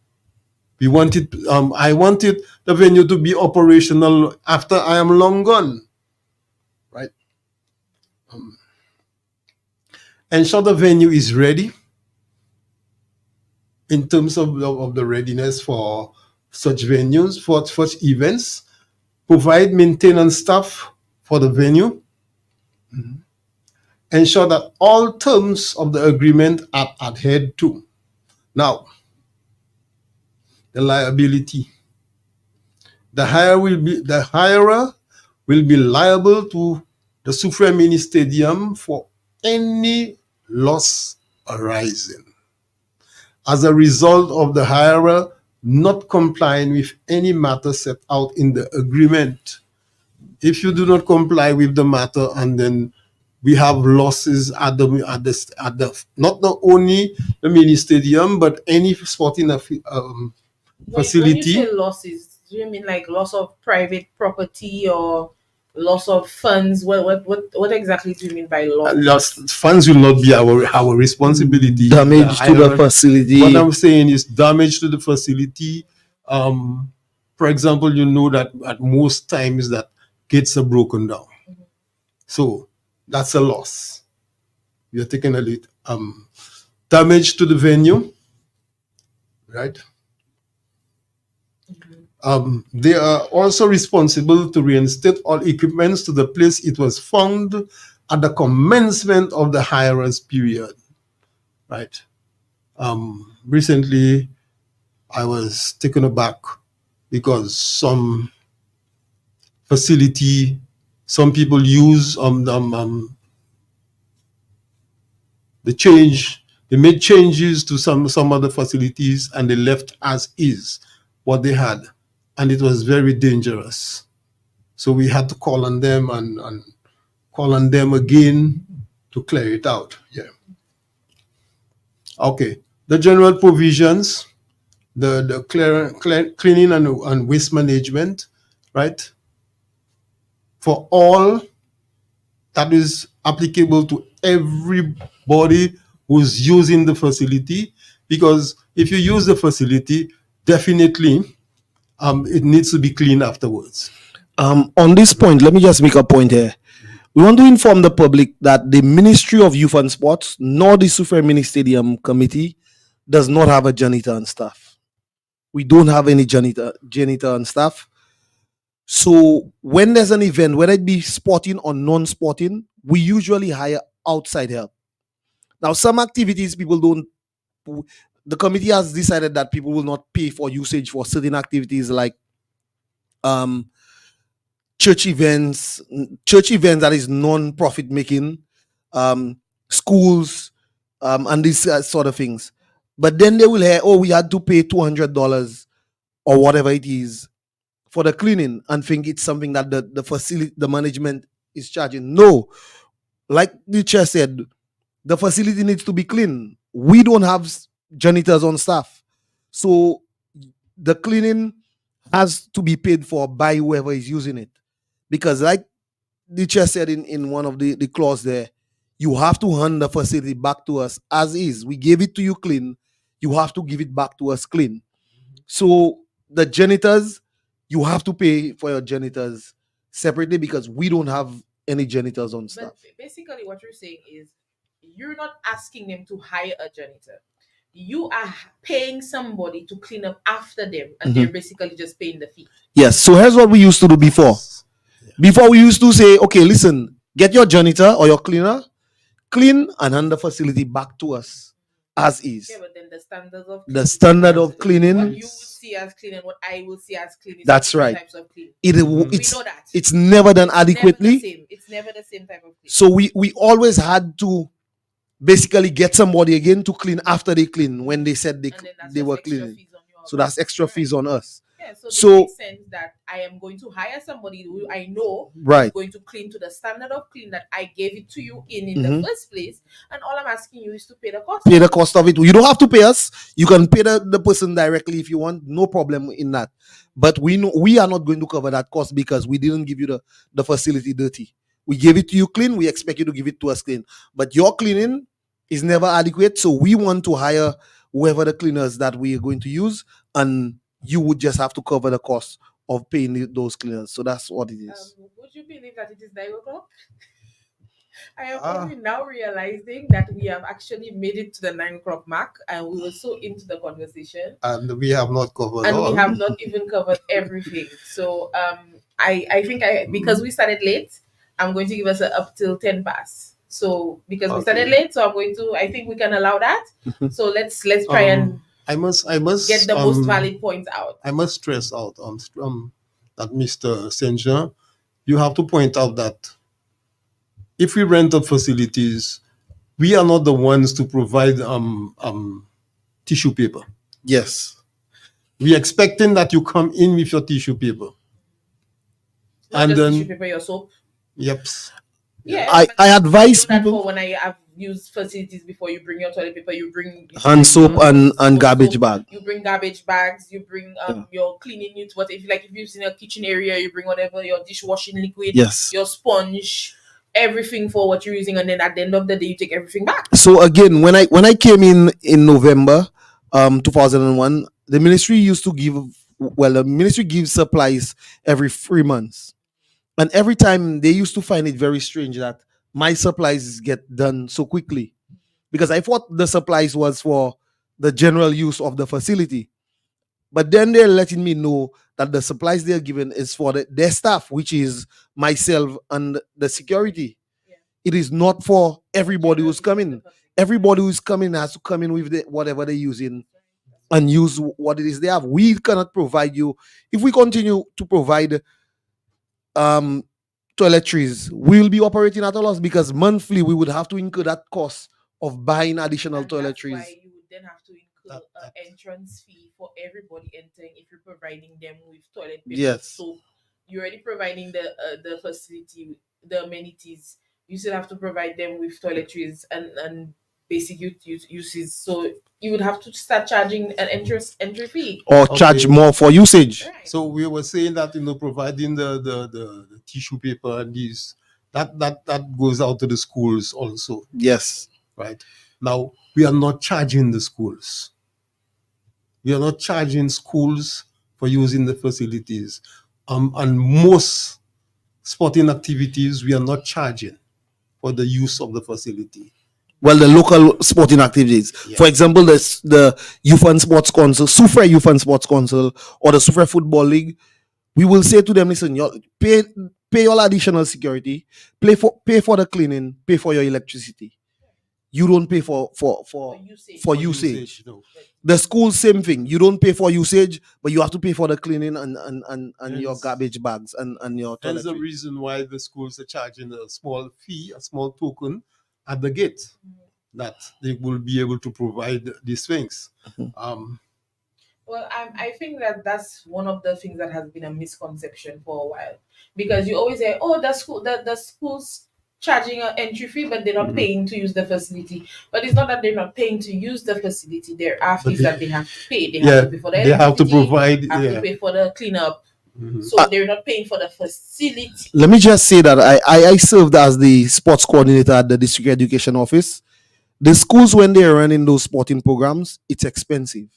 We want it. I wanted the venue to be operational after I am long gone. Right. Ensure the venue is ready in terms of the readiness for such venues, for such events. Provide maintenance staff for the venue. Ensure that all terms of the agreement are adhered to. Now, the liability. The hirer will be liable to the Soufriere Mini Stadium for any loss arising as a result of the hirer not complying with any matter set out in the agreement. If you do not comply with the matter, and then we have losses at the not only the mini stadium but any sporting facility. When you say losses, do you mean like loss of private property or loss of funds? What exactly do you mean by loss? Funds will not be our responsibility. Damage to the facility. What I'm saying is damage to the facility. For example, you know that at most times that gates are broken down. So that's a loss. We are taking a lead. Damage to the venue, right? They are also responsible to reinstate all equipments to the place it was found at the commencement of the hirer's period, right? Recently, I was taken aback because some facility, some people use they made changes to some other facilities and they left as is what they had. And it was very dangerous. So we had to call on them and call on them again to clear it out. Yeah. Okay. The general provisions, the cleaning and waste management, right? For all, that is applicable to everybody who's using the facility, because if you use the facility, definitely it needs to be cleaned afterwards. On this point, let me just make a point here. We want to inform the public that the Ministry of Youth and Sports nor the Soufriere Mini Stadium Committee does not have a janitor and staff. We don't have any janitor and staff. So when there's an event, whether it be sporting or non-sporting, we usually hire outside help. Now, some activities people don't. The committee has decided that people will not pay for usage for certain activities like church events that is non-profit making, schools, and these sort of things. But then they will hear, oh, we had to pay $200 or whatever it is for the cleaning, and think it's something that the facility, the management is charging. No, like the chair said, the facility needs to be clean. We don't have janitors on staff, so the cleaning has to be paid for by whoever is using it. Because like the chair said in one of the clause there, you have to hand the facility back to us as is. We gave it to you clean. You have to give it back to us clean. So the janitors, you have to pay for your janitors separately because we don't have any janitors on staff. But basically what you're saying is you're not asking them to hire a janitor. You are paying somebody to clean up after them, and they're basically just paying the fee. Yes. So here's what we used to do before. Before we used to say, okay, listen, get your janitor or your cleaner, clean and hand the facility back to us as is. Yeah, but then the standard of cleaning. What you will see as clean and what I will see as clean is that's right. Types of clean. We know that. It's never done adequately. It's never the same type of clean. So we always had to basically get somebody again to clean after they clean when they said And then that's they just were extra cleaning. fees on your So that's extra right. fees on us. Yeah, so it So makes sense that I am going to hire somebody who I know is right. going to clean to the standard of clean that I gave it to you in the Mhm. first place, and all I'm asking you is to pay the cost. Pay of the it. cost of it. You don't have to pay us. You can pay the person directly if you want. No problem in that. But we know we are not going to cover that cost because we didn't give you the facility dirty. We gave it to you clean. We expect you to give it to us clean. But your cleaning is never adequate. So we want to hire whoever the cleaners that we are going to use, and you would just have to cover the cost of paying those cleaners. So that's what it is. Would you believe that it is 9 o'clock? I am Ah, only now realizing that we have actually made it to the 9 o'clock mark, and we were so into the conversation, and we have not covered and we all. have not even covered everything. So I think because we started late, I'm going to give us a up till 10 past. So because we started Okay. late, so I'm going to I think we can allow that. So let's try and I must get the most valid points out. I must stress out that Mr. St. Jean, you have to point out that if we rent up facilities, we are not the ones to provide tissue paper. Yes. We expecting that you come in with your tissue paper. Not And just then tissue paper, your soap. Yep. Yeah, I advise do that people for when I have used facilities before. You bring your toilet paper, you bring hand soap and hand garbage soap, bag. you bring garbage bags, you bring Yeah. your cleaning unit. What if if you're using a kitchen area, you bring whatever your dishwashing liquid, Yes. your sponge, everything for what you're using, and then at the end of the day, you take everything back. So again, when I came in November 2001, the ministry used to give, well, the ministry gives supplies every 3 months, and every time they used to find it very strange that my supplies get done so quickly, because I thought the supplies was for the general use of the facility, but then they're letting me know that the supplies they're given is for their staff, which is myself and the security. Yeah. It is not for everybody General who's use of the coming. public. Everybody who's coming has to come in with whatever they're using and use what it is they have. We cannot provide you. If we continue to provide um toiletries, we will be operating at a loss because monthly we would have to incur that cost of buying additional And that's toiletries. why you would then have to incur an entrance fee for everybody entering if you're providing them with toilet paper. Yes. So you're already providing the facility, the amenities. You still have to provide them with toiletries and basic uses. So you would have to start charging an entry fee. Or charge Okay. more for usage. Right. So we were saying that providing the tissue paper and these that goes out to the schools also, Yes. right? Now we are not charging the schools. We are not charging schools for using the facilities. And most sporting activities, we are not charging for the use of the facility. Well, the local sporting activities. Yeah. For example, the Youth and Sports Council, Soufriere Youth and Sports Council, or the Soufriere Football League, we will say to them, listen, you pay all additional security, pay for the cleaning, pay for your electricity. You don't pay for usage. usage. No. The school, same thing. You don't pay for usage, but you have to pay for the cleaning and your Hence- garbage bags and your That's the toiletries. reason why the schools are charging a small fee, a small token at the gate, that they will be able to provide these things. Well, I think that that's one of the things that has been a misconception for a while, because you always say, "Oh, the school's charging an entry fee, but they're not paying to use the facility." But it's not that they're not paying to use the facility. There are fees that they have to pay. They have to pay for the they have to electricity, provide. have Yeah. to pay for the cleanup. Mhm. So they're not paying for the facility. Let me just say that I served as the sports coordinator at the district education office. The schools, when they're running those sporting programs, it's expensive.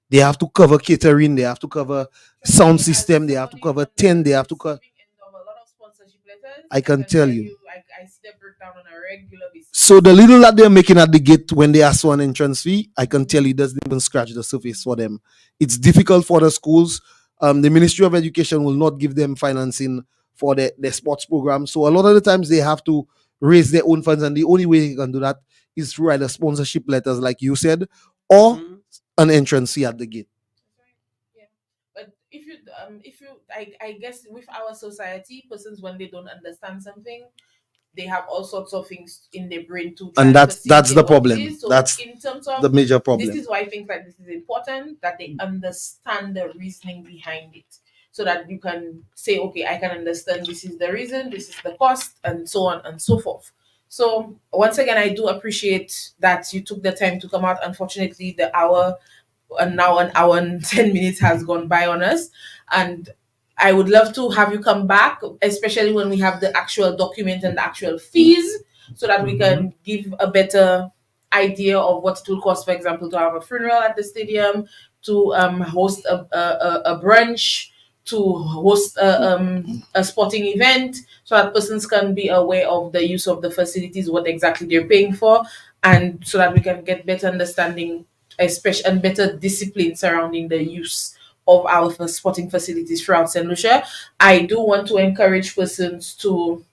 They have to cover catering, they have to cover sound system, they have to cover tent, they have to cover. A lot of sponsorship letters. I can tell you. I see the breakdown on a regular basis. So the little that they're making at the gate when they ask for an entrance fee, I can tell you, doesn't even scratch the surface for them. It's difficult for the schools. The Ministry of Education will not give them financing for their sports program. So a lot of the times they have to raise their own funds, and the only way they can do that is through either sponsorship letters, like you said, or Mhm. an entrance fee at the gate. Yeah, but if you I guess with our society, persons when they don't understand something, they have all sorts of things in their brain to try And and that's the facilitate what it problem. is. So That's in terms the of major this problem. is why I think that this is important, that they understand the reasoning behind it, so that you can say, okay, I can understand this is the reason, this is the cost, and so on and so forth. So once again, I do appreciate that you took the time to come out. Unfortunately, the hour and now an hour and 10 minutes has gone by on us, and I would love to have you come back, especially when we have the actual document and the actual fees, so that we can give a better idea of what it will cost, for example, to have a funeral at the stadium, to host a brunch, to host a sporting event, so that persons can be aware of the use of the facilities, what exactly they're paying for, and so that we can get better understanding, especially, and better discipline surrounding the use of our sporting facilities throughout St. Lucia. I do want to encourage persons to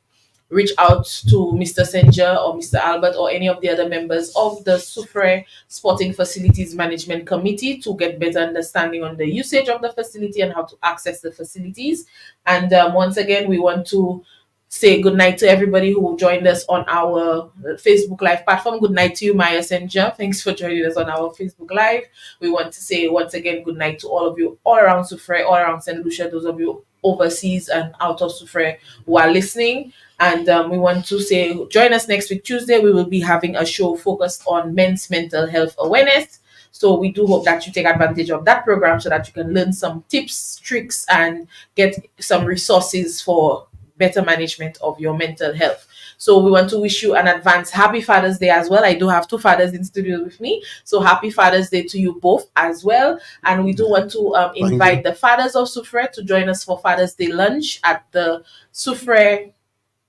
reach out to Mr. St. Jean or Mr. Albert or any of the other members of the Soufriere Sporting Facilities Management Committee to get better understanding on the usage of the facility and how to access the facilities. And once again, we want to say good night to everybody who joined us on our Facebook Live platform. Good night to you, Maya St. Jean. Thanks for joining us on our Facebook Live. We want to say once again good night to all of you all around Soufriere, all around St. Lucia, those of you overseas and out of Soufriere who are listening. And we want to say, join us next week, Tuesday. We will be having a show focused on men's mental health awareness. So we do hope that you take advantage of that program so that you can learn some tips, tricks, and get some resources for better management of your mental health. So we want to wish you an advance happy Father's Day as well. I do have two fathers in studio with me. So happy Father's Day to you both as well. And we do want to invite the fathers of Soufriere to join us for Father's Day lunch at the Soufriere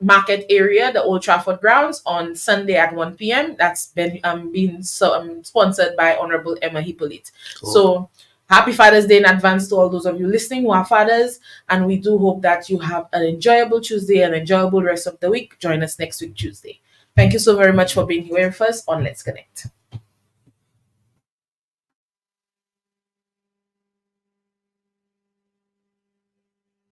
market area, the Old Trafford grounds, on Sunday at 1 p.m. That's been being sponsored by Honorable Emma Hippolyte. Cool. So happy Father's Day in advance to all those of you listening who are fathers, and we do hope that you have an enjoyable Tuesday and enjoyable rest of the week. Join us next week, Tuesday. Thank you so very much for being here with us on Let's Connect.